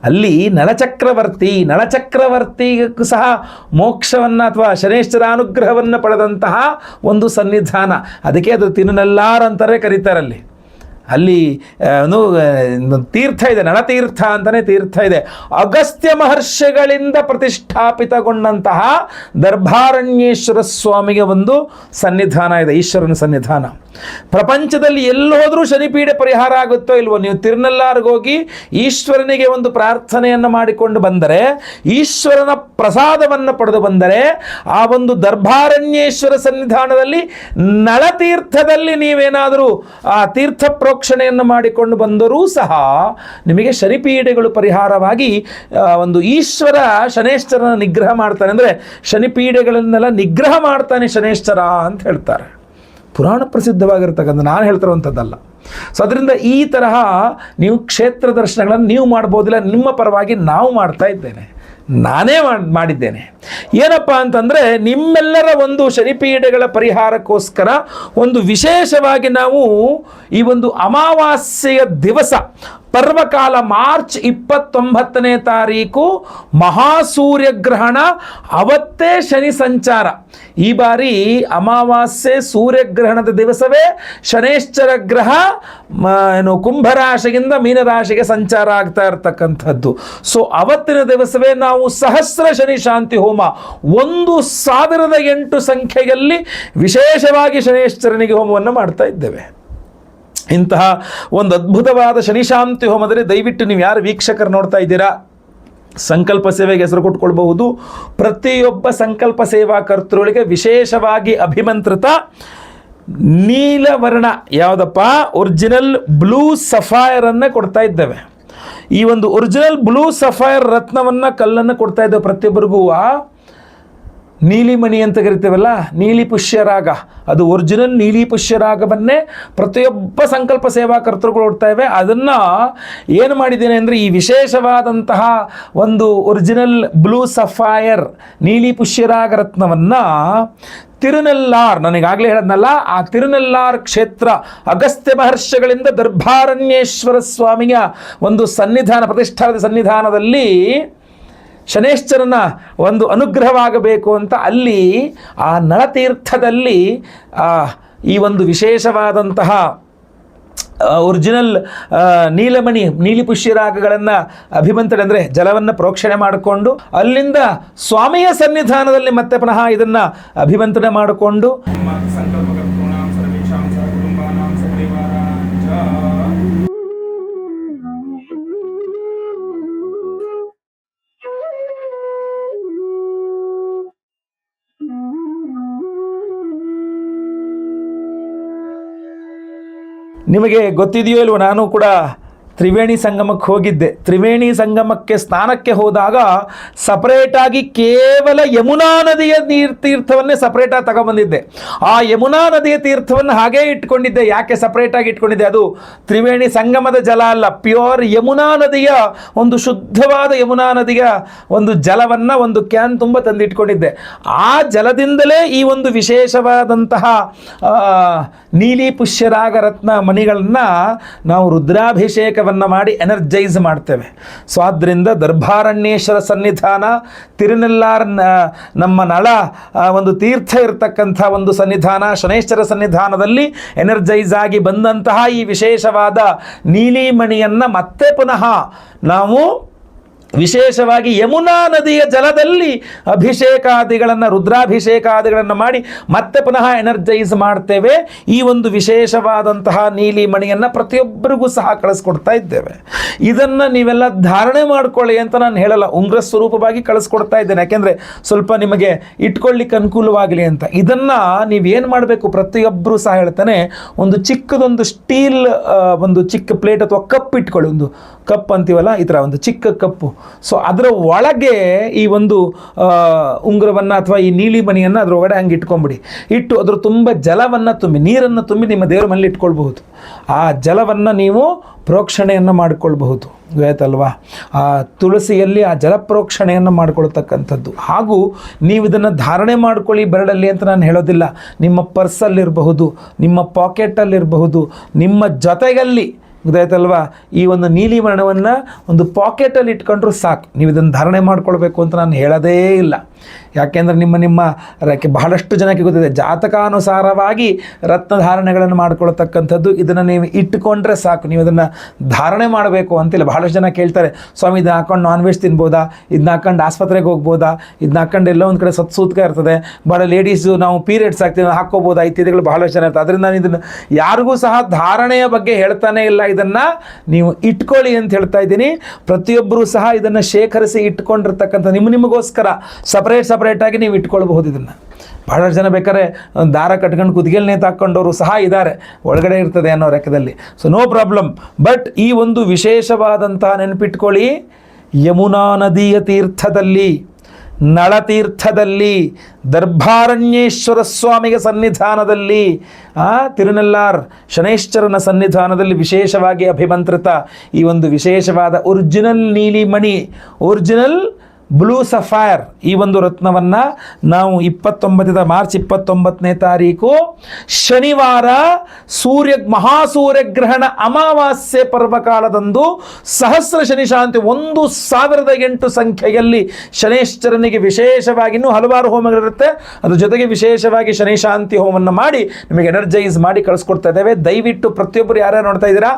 ಅಲ್ಲಿ ನಳಚಕ್ರವರ್ತಿಗೂ ಸಹ ಮೋಕ್ಷವನ್ನು ಅಥವಾ ಶನೈಶ್ಚರ ಅನುಗ್ರಹವನ್ನು ಪಡೆದಂತಹ ಒಂದು ಸನ್ನಿಧಾನ. ಅದಕ್ಕೆ ಅದು ತಿರುನೆಲ್ಲಾರ್ ಅಂತಾರೆ ಕರೀತಾರಲ್ಲಿ. ಅಲ್ಲಿ ತೀರ್ಥ ಇದೆ, ನಳತೀರ್ಥ ಅಂತಲೇ ತೀರ್ಥ ಇದೆ. ಅಗಸ್ತ್ಯ ಮಹರ್ಷಿಗಳಿಂದ ಪ್ರತಿಷ್ಠಾಪಿತಗೊಂಡಂತಹ ದರ್ಭಾರಣ್ಯೇಶ್ವರ ಸ್ವಾಮಿಗೆ ಒಂದು ಸನ್ನಿಧಾನ ಇದೆ, ಈಶ್ವರನ ಸನ್ನಿಧಾನ. ಪ್ರಪಂಚದಲ್ಲಿ ಎಲ್ಲೋದ್ರೂ ಶನಿಪೀಡೆ ಪರಿಹಾರ ಆಗುತ್ತೋ ಇಲ್ವೋ, ನೀವು ತಿರುನೆಲ್ಲಾರ್ಗೆ ಹೋಗಿ ಈಶ್ವರನಿಗೆ ಒಂದು ಪ್ರಾರ್ಥನೆಯನ್ನು ಮಾಡಿಕೊಂಡು ಬಂದರೆ, ಈಶ್ವರನ ಪ್ರಸಾದವನ್ನು ಪಡೆದು ಬಂದರೆ, ಆ ಒಂದು ದರ್ಭಾರಣ್ಯೇಶ್ವರ ಸನ್ನಿಧಾನದಲ್ಲಿ ನಳತೀರ್ಥದಲ್ಲಿ ನೀವೇನಾದರೂ ಆ ತೀರ್ಥ ಪ್ರೋಕ್ಷಣೆಯನ್ನು ಮಾಡಿಕೊಂಡು ಬಂದರೂ ಸಹ ನಿಮಗೆ ಶನಿಪೀಡೆಗಳು ಪರಿಹಾರವಾಗಿ ಒಂದು ಈಶ್ವರ ಶನೈಶ್ಚರನ ನಿಗ್ರಹ ಮಾಡ್ತಾನೆ. ಅಂದರೆ ಶನಿಪೀಡೆಗಳನ್ನೆಲ್ಲ ನಿಗ್ರಹ ಮಾಡ್ತಾನೆ ಶನೈಶ್ಚರ ಅಂತ ಹೇಳ್ತಾರೆ. ಪುರಾಣ ಪ್ರಸಿದ್ಧವಾಗಿರ್ತಕ್ಕಂಥ, ನಾನು ಹೇಳ್ತಿರುವಂಥದ್ದಲ್ಲ. ಸೊ ಅದರಿಂದ ಈ ತರಹ ನೀವು ಕ್ಷೇತ್ರ ದರ್ಶನಗಳನ್ನು ನೀವು ಮಾಡ್ಬೋದಿಲ್ಲ, ನಿಮ್ಮ ಪರವಾಗಿ ನಾವು ಮಾಡ್ತಾ ಇದ್ದೇನೆ, ನಾನೇ ಮಾಡಿದ್ದೇನೆ. ಏನಪ್ಪ ಅಂತಂದರೆ ನಿಮ್ಮೆಲ್ಲರ ಒಂದು ಶನಿಪೀಡೆಗಳ ಪರಿಹಾರಕ್ಕೋಸ್ಕರ ಒಂದು ವಿಶೇಷವಾಗಿ ನಾವು ಈ ಒಂದು ಅಮಾವಾಸ್ಯೆಯ ದಿವಸ ಪರ್ವಕಾಲ ಮಾರ್ಚ್ 29ನೇ ತಾರೀಕು ಮಹಾಸೂರ್ಯಗ್ರಹಣ, ಅವತ್ತೇ ಶನಿ ಸಂಚಾರ. ಈ ಬಾರಿ ಅಮಾವಾಸ್ಯೆ ಸೂರ್ಯಗ್ರಹಣದ ದಿವಸವೇ ಶನೈಶ್ಚರ ಗ್ರಹ ಕುಂಭರಾಶಿಯಿಂದ ಮೀನರಾಶಿಗೆ ಸಂಚಾರ ಆಗ್ತಾ ಇರತಕ್ಕಂಥದ್ದು. ಸೊ ಅವತ್ತಿನ ದಿವಸವೇ ನಾವು ಸಹಸ್ರ ಶನಿ ಶಾಂತಿ ಹೋಮ 1008 ಸಂಖ್ಯೆಯಲ್ಲಿ ವಿಶೇಷವಾಗಿ ಶನೈಶ್ಚರನಿಗೆ ಹೋಮವನ್ನು ಮಾಡ್ತಾ ಇದ್ದೇವೆ. ಇಂತಹ ಒಂದು ಅದ್ಭುತವಾದ ಶನಿಶಾಂತಿ ಹೋಮದಲ್ಲಿ ದಯವಿಟ್ಟು ನೀವು ಯಾರು ವೀಕ್ಷಕರು ನೋಡ್ತಾ ಇದ್ದೀರಾ, ಸಂಕಲ್ಪ ಸೇವೆಗೆ ಹೆಸರು ಕೊಟ್ಕೊಳ್ಬಹುದು. ಪ್ರತಿಯೊಬ್ಬ ಸಂಕಲ್ಪ ಸೇವಾ ಕರ್ತೃಗಳಿಗೆ ವಿಶೇಷವಾಗಿ ಅಭಿಮಂತ್ರಿತ ನೀಲವರ್ಣ ಯಾವುದಪ್ಪ ಒರಿಜಿನಲ್ ಬ್ಲೂ ಸಫೈರನ್ನು ಕೊಡ್ತಾ ಇದ್ದೇವೆ. ಈ ಒಂದು ಒರಿಜಿನಲ್ ಬ್ಲೂ ಸಫೈರ್ ರತ್ನವನ್ನು ಕಲ್ಲನ್ನು ಕೊಡ್ತಾ ಇದ್ದೇವೆ ಪ್ರತಿಯೊಬ್ಬರಿಗೂ. ನೀಲಿಮಣಿ ಅಂತ ಕರಿತೇವಲ್ಲ, ನೀಲಿ ಪುಷ್ಯರಾಗ, ಅದು ಒರಿಜಿನಲ್ ನೀಲಿ ಪುಷ್ಯರಾಗವನ್ನೇ ಪ್ರತಿಯೊಬ್ಬ ಸಂಕಲ್ಪ ಸೇವಾ ಕರ್ತೃಗಳು ಕೊಡ್ತಾಯಿವೆ. ಅದನ್ನು ಏನು ಮಾಡಿದ್ದೇನೆ ಅಂದರೆ ಈ ವಿಶೇಷವಾದಂತಹ ಒಂದು ಒರಿಜಿನಲ್ ಬ್ಲೂ ಸಫೈರ್ ನೀಲಿ ಪುಷ್ಯರಾಗ ರತ್ನವನ್ನು ತಿರುನೆಲ್ಲಾರ್, ನನಗಾಗಲೇ ಹೇಳಿದ್ನಲ್ಲ, ಆ ತಿರುನೆಲ್ಲಾರ್ ಕ್ಷೇತ್ರ ಅಗಸ್ತ್ಯ ಮಹರ್ಷಿಗಳಿಂದ ದರ್ಭಾರಣ್ಯೇಶ್ವರ ಸ್ವಾಮಿಯ ಒಂದು ಸನ್ನಿಧಾನ, ಪ್ರತಿಷ್ಠಾನದ ಸನ್ನಿಧಾನದಲ್ಲಿ ಶನೈಶ್ಚರನ ಒಂದು ಅನುಗ್ರಹವಾಗಬೇಕು ಅಂತ ಅಲ್ಲಿ ಆ ನಳತೀರ್ಥದಲ್ಲಿ ಈ ಒಂದು ವಿಶೇಷವಾದಂತಹ ಒರಿಜಿನಲ್ ನೀಲಿ ಪುಷ್ಯರಾಗಗಳನ್ನು ಅಭಿಮಂತ್ರಣೆ ಅಂದರೆ ಜಲವನ್ನು ಪ್ರೋಕ್ಷಣೆ ಮಾಡಿಕೊಂಡು ಅಲ್ಲಿಂದ ಸ್ವಾಮಿಯ ಸನ್ನಿಧಾನದಲ್ಲಿ ಮತ್ತೆ ಪುನಃ ಇದನ್ನು ಅಭಿಮಂತ್ರಣೆ ಮಾಡಿಕೊಂಡು ನಿಮಗೆ ಗೊತ್ತಿದೆಯೋ ಇಲ್ವೋ, ನಾನು ಕೂಡ ತ್ರಿವೇಣಿ ಸಂಗಮಕ್ಕೆ ಹೋಗಿದ್ದೆ. ತ್ರಿವೇಣಿ ಸಂಗಮಕ್ಕೆ ಸ್ನಾನಕ್ಕೆ ಹೋದಾಗ ಸಪ್ರೇಟಾಗಿ ಕೇವಲ ಯಮುನಾ ನದಿಯ ತೀರ್ಥವನ್ನೇ ಸಪ್ರೇಟಾಗಿ ತಗೊಂಬಂದಿದ್ದೆ. ಆ ಯಮುನಾ ನದಿಯ ತೀರ್ಥವನ್ನು ಹಾಗೇ ಇಟ್ಕೊಂಡಿದ್ದೆ. ಯಾಕೆ ಸಪ್ರೇಟಾಗಿ ಇಟ್ಕೊಂಡಿದ್ದೆ? ಅದು ತ್ರಿವೇಣಿ ಸಂಗಮದ ಜಲ ಅಲ್ಲ, ಪ್ಯೂರ್ ಯಮುನಾ ನದಿಯ ಒಂದು ಶುದ್ಧವಾದ ಯಮುನಾ ನದಿಯ ಒಂದು ಜಲವನ್ನು ಒಂದು ಕ್ಯಾನ್ ತುಂಬ ತಂದಿಟ್ಕೊಂಡಿದ್ದೆ. ಆ ಜಲದಿಂದಲೇ ಈ ಒಂದು ವಿಶೇಷವಾದಂತಹ ನೀಲಿ ಪುಷ್ಯರಾಗ ರತ್ನ ಮಣಿಗಳನ್ನು ನಾವು ರುದ್ರಾಭಿಷೇಕ ಮಾಡಿ ಎನರ್ಜೈಸ್ ಮಾಡ್ತೇವೆ. ಸೊ ಆದ್ದರಿಂದ ದರ್ಭಾರಣ್ಯೇಶ್ವರ ಸನ್ನಿಧಾನ, ತಿರುನೆಲ್ಲಾರ್ ನಮ್ಮ ನಳ ಒಂದು ತೀರ್ಥ ಇರತಕ್ಕಂಥ ಒಂದು ಸನ್ನಿಧಾನ, ಶನೈಶ್ಚರ ಸನ್ನಿಧಾನದಲ್ಲಿ ಎನರ್ಜೈಸ್ ಆಗಿ ಬಂದಂತಹ ಈ ವಿಶೇಷವಾದ ನೀಲಿಮಣಿಯನ್ನು ಮತ್ತೆ ಪುನಃ ನಾವು ವಿಶೇಷವಾಗಿ ಯಮುನಾ ನದಿಯ ಜಲದಲ್ಲಿ ಅಭಿಷೇಕಾದಿಗಳನ್ನು, ರುದ್ರಾಭಿಷೇಕಾದಿಗಳನ್ನು ಮಾಡಿ ಮತ್ತೆ ಪುನಃ ಎನರ್ಜೈಸ್ ಮಾಡ್ತೇವೆ. ಈ ಒಂದು ವಿಶೇಷವಾದಂತಹ ನೀಲಿ ಮಣಿಯನ್ನು ಪ್ರತಿಯೊಬ್ಬರಿಗೂ ಸಹ ಕಳಿಸ್ಕೊಡ್ತಾ ಇದ್ದೇವೆ. ಇದನ್ನು ನೀವೆಲ್ಲ ಧಾರಣೆ ಮಾಡ್ಕೊಳ್ಳಿ ಅಂತ ನಾನು ಹೇಳಲ್ಲ, ಉಂಗ್ರ ಸ್ವರೂಪವಾಗಿ ಕಳಿಸ್ಕೊಡ್ತಾ ಇದ್ದೇನೆ, ಯಾಕೆಂದರೆ ಸ್ವಲ್ಪ ನಿಮಗೆ ಇಟ್ಕೊಳ್ಳಿಕ್ಕೆ ಅನುಕೂಲವಾಗಲಿ ಅಂತ. ಇದನ್ನು ನೀವೇನು ಮಾಡಬೇಕು, ಪ್ರತಿಯೊಬ್ಬರು ಸಹ ಹೇಳ್ತಾನೆ, ಒಂದು ಚಿಕ್ಕದೊಂದು ಸ್ಟೀಲ್ ಒಂದು ಚಿಕ್ಕ ಪ್ಲೇಟ್ ಅಥವಾ ಕಪ್ ಇಟ್ಕೊಳ್ಳಿ, ಒಂದು ಕಪ್ ಅಂತೀವಲ್ಲ ಈ ಥರ ಒಂದು ಚಿಕ್ಕ ಕಪ್ಪು. ಸೊ ಅದರ ಒಳಗೆ ಈ ಒಂದು ಉಂಗುರವನ್ನು ಅಥವಾ ಈ ನೀಲಿ ಮಣಿಯನ್ನು ಅದರ ಒಳಗಡೆ ಹಂಗೆ ಇಟ್ಕೊಂಬಿಡಿ. ಇಟ್ಟು ಅದರ ತುಂಬ ಜಲವನ್ನು ತುಂಬಿ, ನೀರನ್ನು ತುಂಬಿ ನಿಮ್ಮ ದೇವರ ಮನೇಲಿ ಇಟ್ಕೊಳ್ಬಹುದು. ಆ ಜಲವನ್ನು ನೀವು ಪ್ರೋಕ್ಷಣೆಯನ್ನು ಮಾಡಿಕೊಳ್ಬಹುದು, ಆಯ್ತಲ್ವಾ? ಆ ತುಳಸಿಯಲ್ಲಿ ಆ ಜಲ ಪ್ರೋಕ್ಷಣೆಯನ್ನು ಮಾಡಿಕೊಳ್ತಕ್ಕಂಥದ್ದು. ಹಾಗೂ ನೀವು ಇದನ್ನು ಧಾರಣೆ ಮಾಡ್ಕೊಳ್ಳಿ ಬೆರಳಲ್ಲಿ ಅಂತ ನಾನು ಹೇಳೋದಿಲ್ಲ. ನಿಮ್ಮ ಪರ್ಸಲ್ಲಿರಬಹುದು, ನಿಮ್ಮ ಪಾಕೆಟಲ್ಲಿರಬಹುದು, ನಿಮ್ಮ ಜೊತೆಗಲ್ಲಿ, ಗೊತ್ತಾಯ್ತಲ್ವಾ? ಈ ಒಂದು ನೀಲಿ ಮಣವನ್ನು ಒಂದು ಪಾಕೆಟಲ್ಲಿ ಇಟ್ಕೊಂಡ್ರೂ ಸಾಕು. ನೀವು ಇದನ್ನು ಧಾರಣೆ ಮಾಡ್ಕೊಳ್ಬೇಕು ಅಂತ ನಾನು ಹೇಳೋದೇ ಇಲ್ಲ. ಯಾಕೆಂದರೆ ನಿಮ್ಮ ಬಹಳಷ್ಟು ಜನಕ್ಕೆ ಗೊತ್ತಿದೆ, ಜಾತಕಾನುಸಾರವಾಗಿ ರತ್ನಧಾರಣೆಗಳನ್ನು ಮಾಡ್ಕೊಳ್ತಕ್ಕಂಥದ್ದು. ಇದನ್ನು ನೀವು ಇಟ್ಟುಕೊಂಡ್ರೆ ಸಾಕು, ನೀವು ಇದನ್ನು ಧಾರಣೆ ಮಾಡಬೇಕು ಅಂತಿಲ್ಲ. ಬಹಳಷ್ಟು ಜನ ಕೇಳ್ತಾರೆ, ಸ್ವಾಮಿ ಇದನ್ನ ಹಾಕೊಂಡು ನಾನ್ ವೆಜ್ ತಿನ್ಬೋದಾ, ಇದನ್ನ ಹಾಕೊಂಡು ಆಸ್ಪತ್ರೆಗೆ ಹೋಗ್ಬೋದಾ, ಇದನ್ನ ಹಾಕೊಂಡು ಎಲ್ಲೋ ಒಂದು ಕಡೆ ಸೂತ್ಕ ಇರ್ತದೆ, ಭಾಳ ಲೇಡೀಸು ನಾವು ಪೀರಿಯಡ್ಸ್ ಆಗ್ತೀವಿ ಹಾಕ್ಕೋಬೋದಾ ಇತ್ಯಾದಿಗಳು ಬಹಳಷ್ಟು ಜನ ಇರ್ತದೆ. ಅದರಿಂದ ನಾನು ಇದನ್ನು ಯಾರಿಗೂ ಸಹ ಧಾರಣೆಯ ಬಗ್ಗೆ ಹೇಳ್ತಾನೆ ಇಲ್ಲ. ಇದನ್ನು ನೀವು ಇಟ್ಕೊಳ್ಳಿ ಅಂತ ಹೇಳ್ತಾ ಇದ್ದೀನಿ. ಪ್ರತಿಯೊಬ್ಬರೂ ಸಹ ಇದನ್ನು ಶೇಖರಿಸಿ ಇಟ್ಕೊಂಡಿರ್ತಕ್ಕಂಥ ನಿಮಗೋಸ್ಕರ ಸಪ್ರೇಟಾಗಿ ನೀವು ಇಟ್ಕೊಳ್ಬಹುದು. ಇದನ್ನು ಬಹಳಷ್ಟು ಜನ ಬೇಕಾದ್ರೆ ದಾರ ಕಟ್ಕೊಂಡು ಕುದಿಗೆಲ್ ನೇತಾಕೊಂಡವರು ಸಹ ಇದ್ದಾರೆ, ಒಳಗಡೆ ಇರ್ತದೆ ಅನ್ನೋ ಲೆಕ್ಕದಲ್ಲಿ. So no problem. ಬಟ್ ಈ ಒಂದು ವಿಶೇಷವಾದಂತಹ ನೆನಪಿಟ್ಕೊಳ್ಳಿ, ಯಮುನಾ ನದಿಯ ತೀರ್ಥದಲ್ಲಿ, ನಳತೀರ್ಥದಲ್ಲಿ, ದರ್ಭಾರಣ್ಯೇಶ್ವರ ಸ್ವಾಮಿಗೆ ಸನ್ನಿಧಾನದಲ್ಲಿ, ತಿರುನೆಲ್ಲಾರ್ ಶನೈಶ್ಚರನ ಸನ್ನಿಧಾನದಲ್ಲಿ ವಿಶೇಷವಾಗಿ ಅಭಿಮಂತ್ರಿತ ಈ ಒಂದು ವಿಶೇಷವಾದ ಒರಿಜಿನಲ್ ನೀಲಿಮಣಿ, ಒರಿಜಿನಲ್ ಬ್ಲೂ ಸಫೈರ್, ಈ ಒಂದು ರತ್ನವನ್ನು ನಾವು ಮಾರ್ಚ್ 29ನೇ ತಾರೀಕು ಶನಿವಾರ ಮಹಾಸೂರ್ಯಗ್ರಹಣ ಅಮಾವಾಸ್ಯೆ ಪರ್ವಕಾಲದಂದು ಸಹಸ್ರ ಶನಿಶಾಂತಿ 1008 ಸಂಖ್ಯೆಯಲ್ಲಿ ಶನೈಶ್ಚರನಿಗೆ ವಿಶೇಷವಾಗಿ, ಇನ್ನೂ ಹಲವಾರು ಹೋಮಗಳಿರುತ್ತೆ, ಅದ್ರ ಜೊತೆಗೆ ವಿಶೇಷವಾಗಿ ಶನಿಶಾಂತಿ ಹೋಮವನ್ನು ಮಾಡಿ ನಿಮಗೆ ಎನರ್ಜೈಸ್ ಮಾಡಿ ಕಳಿಸ್ಕೊಡ್ತಾ ಇದ್ದೇವೆ. ದಯವಿಟ್ಟು ಪ್ರತಿಯೊಬ್ಬರು ಯಾರ್ಯಾರು ನೋಡ್ತಾ ಇದ್ದೀರಾ,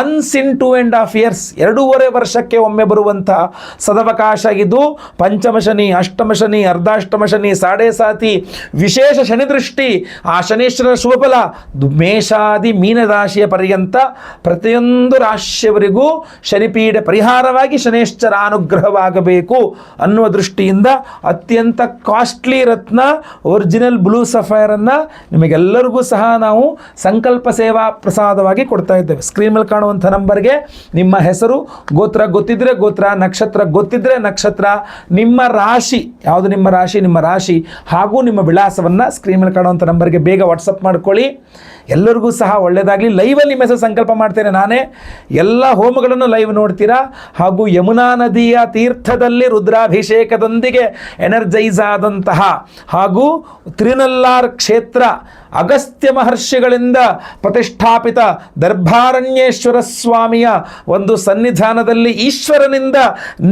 ಒನ್ಸ್ ಇನ್ 2.5 years, 2.5 ವರ್ಷಕ್ಕೆ ಒಮ್ಮೆ ಬರುವಂತಹ ಸದವಕಾಶ ಇದು. ಪಂಚಮ ಶನಿ, ಅಷ್ಟಮ ಶನಿ, ಅರ್ಧಾಷ್ಟಮ ಶನಿ, ಸಾಡೆ ಸಾತಿ, ವಿಶೇಷ ಶನಿ ದೃಷ್ಟಿ, ಆ ಶನೀಶ್ವರನ ಶುಭಫಲ ಮೇಷಾದಿ ಮೀನರಾಶಿಯ ಪರ್ಯಂತ ಪ್ರತಿಯೊಂದು ರಾಶಿಯವರಿಗೂ ಶನಿಪೀಡೆ ಪರಿಹಾರವಾಗಿ ಶನೇಶ್ವರ ಅನುಗ್ರಹವಾಗಬೇಕು ಅನ್ನುವ ದೃಷ್ಟಿಯಿಂದ ಅತ್ಯಂತ ಕಾಸ್ಟ್ಲಿ ರತ್ನ ಒರಿಜಿನಲ್ ಬ್ಲೂ ಸಫೈರನ್ನು ನಿಮಗೆಲ್ಲರಿಗೂ ಸಹ ನಾವು ಸಂಕಲ್ಪ ಸೇವಾ ಪ್ರಸಾದವಾಗಿ ಕೊಡ್ತಾ ಇದ್ದೇವೆ. ಸ್ಕ್ರೀನ್ ಮೇಲೆ ಕಾಣುವಂಥ ನಂಬರ್ಗೆ ನಿಮ್ಮ ಹೆಸರು, ಗೋತ್ರ ಗೊತ್ತಿದ್ರೆ ಗೋತ್ರ, ನಕ್ಷತ್ರ ಗೊತ್ತಿದ್ರೆ ನಕ್ಷತ್ರ, ನಿಮ್ಮ ರಾಶಿ ಯಾವುದು, ನಿಮ್ಮ ರಾಶಿ ಹಾಗೂ ನಿಮ್ಮ ವಿಳಾಸವನ್ನು ಸ್ಕ್ರೀನ್ ಮೇಲೆ ಕಾಣುವಂಥ ನಂಬರ್ಗೆ ಬೇಗ ವಾಟ್ಸಪ್ ಮಾಡ್ಕೊಳ್ಳಿ. ಎಲ್ಲರಿಗೂ ಸಹ ಒಳ್ಳೆಯದಾಗಲಿ. ಲೈವಲ್ಲಿ ನಿಮ್ಮ ಹೆಸರು ಸಂಕಲ್ಪ ಮಾಡ್ತೇನೆ ನಾನೇ. ಎಲ್ಲ ಹೋಮಗಳನ್ನು ಲೈವ್ ನೋಡ್ತೀರಾ. ಹಾಗೂ ಯಮುನಾ ನದಿಯ ತೀರ್ಥದಲ್ಲಿ ರುದ್ರಾಭಿಷೇಕದೊಂದಿಗೆ ಎನರ್ಜೈಸ್ ಆದಂತಹ ಹಾಗೂ ತಿರುನೆಲ್ಲಾರ್ ಕ್ಷೇತ್ರ ಅಗಸ್ತ್ಯ ಮಹರ್ಷಿಗಳಿಂದ ಪ್ರತಿಷ್ಠಾಪಿತ ದರ್ಭಾರಣ್ಯೇಶ್ವರ ಸ್ವಾಮಿಯ ಒಂದು ಸನ್ನಿಧಾನದಲ್ಲಿ ಈಶ್ವರನಿಂದ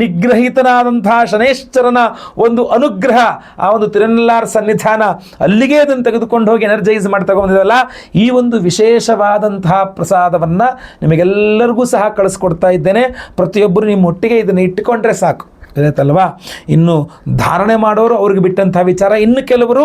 ನಿಗ್ರಹಿತನಾದಂತಹ ಶನೇಶ್ವರನ ಒಂದು ಅನುಗ್ರಹ, ಆ ಒಂದು ತಿರುನೆಲ್ಲಾರ್ ಸನ್ನಿಧಾನ, ಅಲ್ಲಿಗೆ ಅದನ್ನು ತೆಗೆದುಕೊಂಡು ಹೋಗಿ ಎನರ್ಜೈಸ್ ಮಾಡಿ ತಗೊಂಡಿದ್ದಲ್ಲ, ಈ ಒಂದು ವಿಶೇಷವಾದಂತಹ ಪ್ರಸಾದವನ್ನು ನಿಮಗೆಲ್ಲರಿಗೂ ಸಹ ಕಳಿಸ್ಕೊಡ್ತಾ ಇದ್ದೇನೆ. ಪ್ರತಿಯೊಬ್ಬರು ನಿಮ್ಮ ಒಟ್ಟಿಗೆ ಇದನ್ನು ಇಟ್ಟುಕೊಂಡ್ರೆ ಸಾಕು, ಗೊತ್ತಾಯ್ತಲ್ವಾ? ಇನ್ನು ಧಾರಣೆ ಮಾಡೋರು ಅವ್ರಿಗೆ ಬಿಟ್ಟಂಥ ವಿಚಾರ. ಇನ್ನು ಕೆಲವರು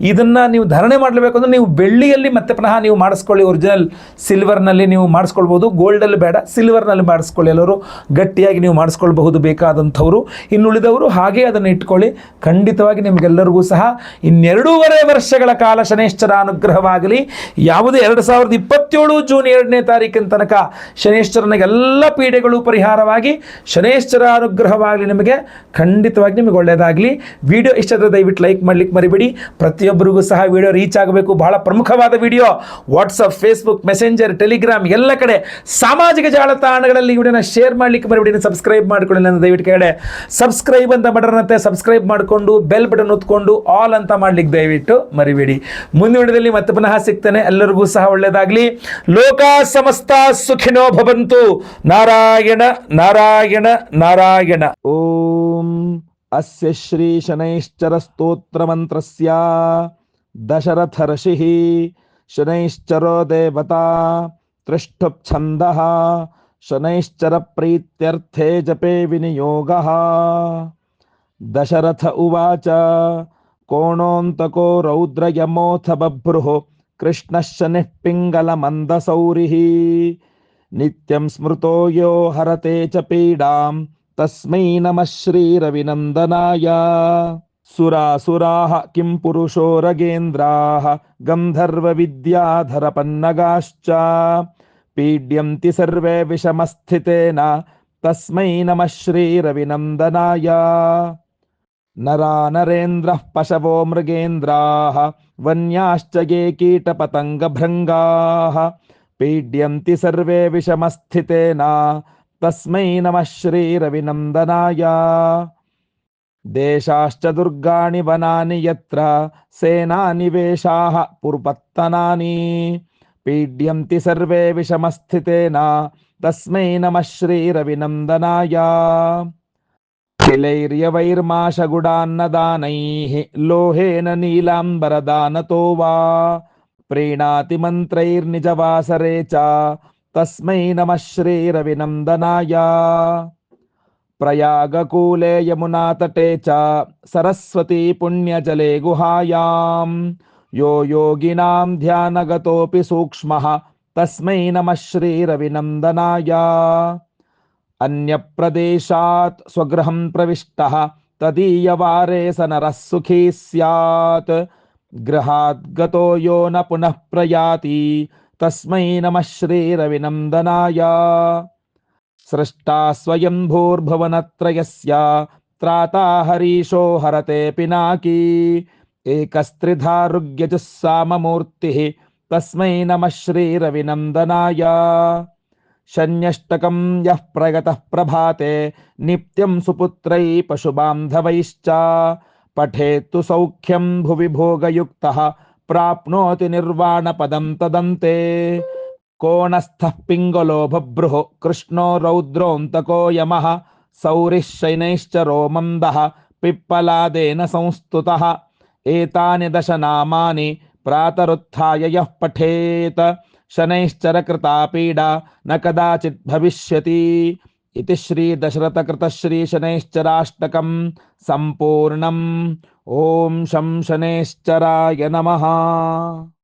ಇದನ್ನು ನೀವು ಧಾರಣೆ ಮಾಡಲೇಬೇಕು ಅಂದರೆ ನೀವು ಬೆಳ್ಳಿಯಲ್ಲಿ ಮತ್ತೆ ಪುನಃ ನೀವು ಮಾಡಿಸ್ಕೊಳ್ಳಿ, ಒರಿಜಿನಲ್ ಸಿಲ್ವರ್ನಲ್ಲಿ ನೀವು ಮಾಡಿಸ್ಕೊಳ್ಬೋದು, ಗೋಲ್ಡಲ್ಲಿ ಬೇಡ, ಸಿಲ್ವರ್ನಲ್ಲಿ ಮಾಡಿಸ್ಕೊಳ್ಳಿ. ಎಲ್ಲರೂ ಗಟ್ಟಿಯಾಗಿ ನೀವು ಮಾಡಿಸ್ಕೊಳ್ಬಹುದು ಬೇಕಾದಂಥವರು. ಇನ್ನುಳಿದವರು ಹಾಗೆ ಅದನ್ನು ಇಟ್ಕೊಳ್ಳಿ. ಖಂಡಿತವಾಗಿ ನಿಮಗೆಲ್ಲರಿಗೂ ಸಹ 2.5 ವರ್ಷಗಳ ಕಾಲ ಶನೇಶ್ವರ ಅನುಗ್ರಹವಾಗಲಿ. ಯಾವುದೇ 2027 ಜೂನ್ 2ನೇ ತಾರೀಕಿನ ತನಕ ಶನೇಶ್ವರನಿಗೆ ಎಲ್ಲ ಪೀಡೆಗಳು ಪರಿಹಾರವಾಗಿ ಶನೇಶ್ವರ ಅನುಗ್ರಹವಾಗಲಿ. ನಿಮಗೆ ಖಂಡಿತವಾಗಿ ನಿಮಗೆ ಒಳ್ಳೆಯದಾಗಲಿ. ವಿಡಿಯೋ ಇಷ್ಟ ಆದರೆ ದಯವಿಟ್ಟು ಲೈಕ್ ಮಾಡಲಿಕ್ಕೆ ಮರಿಬೇಡಿ. ಪ್ರತಿಯೊಬ್ಬರಿಗೂ ಸಹ ವಿಡಿಯೋ ರೀಚ್ ಆಗಬೇಕು. ಬಹಳ ಪ್ರಮುಖವಾದ video. WhatsApp, Facebook, messenger, Telegram ಎಲ್ಲ ಕಡೆ ಸಾಮಾಜಿಕ ಜಾಲತಾಣಗಳಲ್ಲಿ ವಿಡಿಯೋನ ಶೇರ್ ಮಾಡಲಿಕ್ಕೆ ಮರಿಬೇಡಿ. ಸಬ್ಸ್ಕ್ರೈಬ್ ಮಾಡಿಕೊಳ್ಳಿ ನನ್ನ ದಯವಿಟ್ಟು ಕೆಳಗಡೆ ಸಬ್ಸ್ಕ್ರೈಬ್ ಅಂತ ಬಟನ್ ಅಂತೆ, ಸಬ್ಸ್ಕ್ರೈಬ್ ಮಾಡಿಕೊಂಡು ಬೆಲ್ ಬಟನ್ ಒತ್ಕೊಂಡು ಆಲ್ ಅಂತ ಮಾಡ್ಲಿಕ್ಕೆ ದಯವಿಟ್ಟು ಮರಿಬೇಡಿ. ಮುಂದಿನ ವಿಡಿಯೋದಲ್ಲಿ ಮತ್ತೆ ಪುನಃ ಸಿಗ್ತೇನೆ. ಎಲ್ಲರಿಗೂ ಸಹ ಒಳ್ಳೆಯದಾಗಲಿ. ಲೋಕ ಸಮಸ್ತ ಸುಖಿನೋ ಭವಂತು. ನಾರಾಯಣ ನಾರಾಯಣ ನಾರಾಯಣ. ಓಂ ಅಸ್ಯ ಶ್ರೀ ಶನೈಶ್ಚರ ಸ್ತೋತ್ರ ಮಂತ್ರಸ್ಯ ದಶರಥ ಋಷಿಃ ಶನೈಶ್ಚರೋ ದೇವತಾ ತ್ರಿಷ್ಠುಪ್ ಛಂದಃ शनैश्चर प्रीत्यर्थे जपे विनियोगः। दशरथ उवाच कोणोऽन्तको रौद्रयमोऽथ बभ्रुः कृष्णः शनिः पिङ्गलमन्दसौरिः नित्यं स्मृतो यो हरते च पीडां तस्मै नमः श्रीरविनन्दनाय। सुरासुराः किं पुरुषो रगेन्द्राः गन्धर्वविद्याधरपन्नगाश्च पीड्यन्ति सर्वे विषमस्थितेन तस्मै नमः श्रीरविनन्दनाय। नरा नरेन्द्रः पशवो मृगेन्द्राः वन्याश्च ये कीटपतङ्गभृङ्गाः पीड्यन्ति सर्वे विषमस्थितेन तस्मै नमः श्रीरविनन्दनाय। देशाश्च दुर्गाणि वनानि यत्र सेनानिवेशाः पुर्पत्तनानि पीड्यन्ति सर्वे विषमस्थितेन तस्मै नमः श्रीरविनन्दनाय। तिलैर्यवैर्माशगुडान्नदानैः लोहेन नीलाम्बरदानतो वा प्रीणाति मन्त्रैर्निजवासरे च तस्मै नमः श्रीरविनन्दनाय। प्रयागकूले यमुनातटे च सरस्वती पुण्यजले गुहायां यो योगिनां ध्यानगतोऽपि सूक्ष्मः तस्मै नमः श्रीरविनन्दनाय। अन्यप्रदेशात् स्वगृहं प्रविष्टः तदीयवारे स नरः सुखी स्यात् गृहात् गतो यो न पुनः प्रयाति तस्मै नमः श्रीरविनन्दनाय। सृष्टा स्वयं भूर्भुवनत्रयस्य त्राता हरीशो हरते पिनाकी एकस्त्रिधारुग्यजुस्साममूर्तिः तस्मै नमः श्रीरविनन्दनाय। शन्यष्टकं यः प्रगतः प्रभाते नित्यं सुपुत्रैः पशुबान्धवैश्च पठेत्तु सौख्यं भुवि भोगयुक्तः प्राप्नोति निर्वाणपदं तदन्ते। कोणस्थः पिङ्गलो बभ्रुः कृष्णो रौद्रोऽन्तको यमः सौरिः शनैश्चरो मन्दः पिप्पलादेन संस्तुतः एतानि दश नामानि प्रातरुत्थाय यः पठेत् शनैश्चरकृता पीडा न कदाचित् भविष्यति इति श्री दशरथकृत श्री शनैश्चराष्टकं सम्पूर्णम्। ॐ शं शनैश्चराय नमः।